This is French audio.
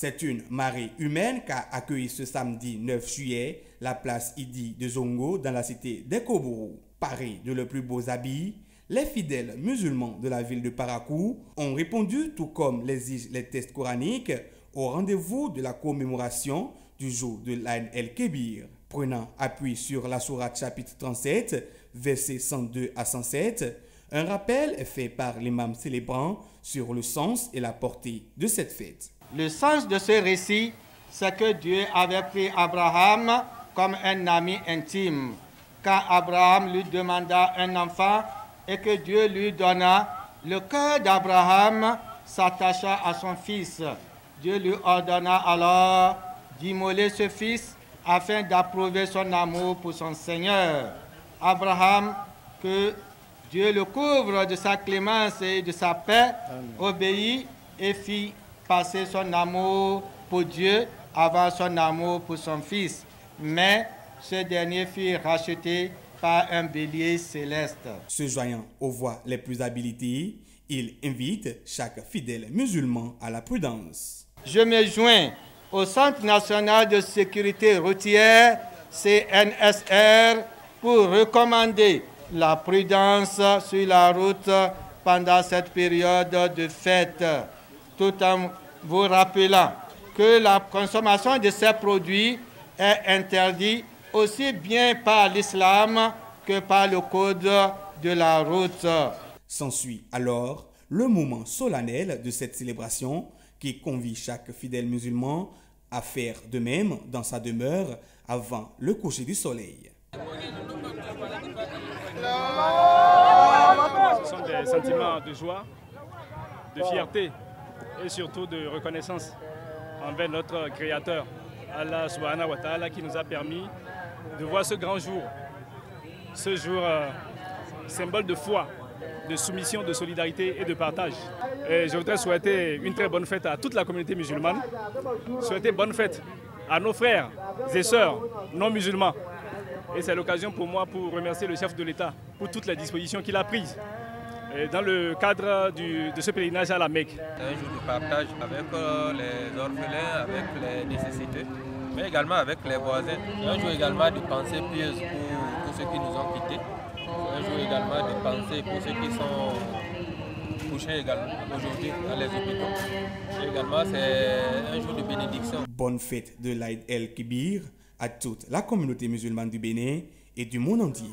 C'est une marée humaine qu'a accueilli ce samedi 9 juillet la place Idi de Zongo dans la cité d'Ekoburu. Parés de leurs plus beaux habits, les fidèles musulmans de la ville de Parakou ont répondu, tout comme l'exigent les textes coraniques, au rendez-vous de la commémoration du jour de l'Aïd el-Kébir. Prenant appui sur la sourate chapitre 37, versets 102 à 107, un rappel est fait par l'imam célébrant sur le sens et la portée de cette fête. Le sens de ce récit, c'est que Dieu avait pris Abraham comme un ami intime. Quand Abraham lui demanda un enfant et que Dieu lui donna, le cœur d'Abraham s'attacha à son fils. Dieu lui ordonna alors d'immoler ce fils afin d'approuver son amour pour son Seigneur. Abraham, que Dieu le couvre de sa clémence et de sa paix, obéit et fit passer son amour pour Dieu avant son amour pour son fils. Mais ce dernier fut racheté par un bélier céleste. Se joignant aux voix les plus habilitées, il invite chaque fidèle musulman à la prudence. Je me joins au Centre national de sécurité routière, CNSR, pour recommander la prudence sur la route pendant cette période de fête, tout en vous rappelant que la consommation de ces produits est interdite aussi bien par l'islam que par le code de la route. S'ensuit alors le moment solennel de cette célébration qui convie chaque fidèle musulman à faire de même dans sa demeure avant le coucher du soleil. Ce sont des sentiments de joie, de fierté et surtout de reconnaissance envers notre Créateur, Allah subhanahu wa ta'ala, qui nous a permis de voir ce grand jour, ce jour symbole de foi, de soumission, de solidarité et de partage. Et je voudrais souhaiter une très bonne fête à toute la communauté musulmane, souhaiter bonne fête à nos frères et sœurs non musulmans. Et c'est l'occasion pour moi pour remercier le chef de l'État pour toutes les dispositions qu'il a prises dans le cadre de ce pèlerinage à la Mecque. C'est un jour de partage avec les orphelins, avec les nécessités, mais également avec les voisins. C'est un jour également de pensée pieuse pour ceux qui nous ont quittés. C'est un jour également de pensée pour ceux qui sont couchés également aujourd'hui dans les hôpitaux. Et également, c'est un jour de bénédiction. Bonne fête de l'Aïd el-Kébir à toute la communauté musulmane du Bénin et du monde entier.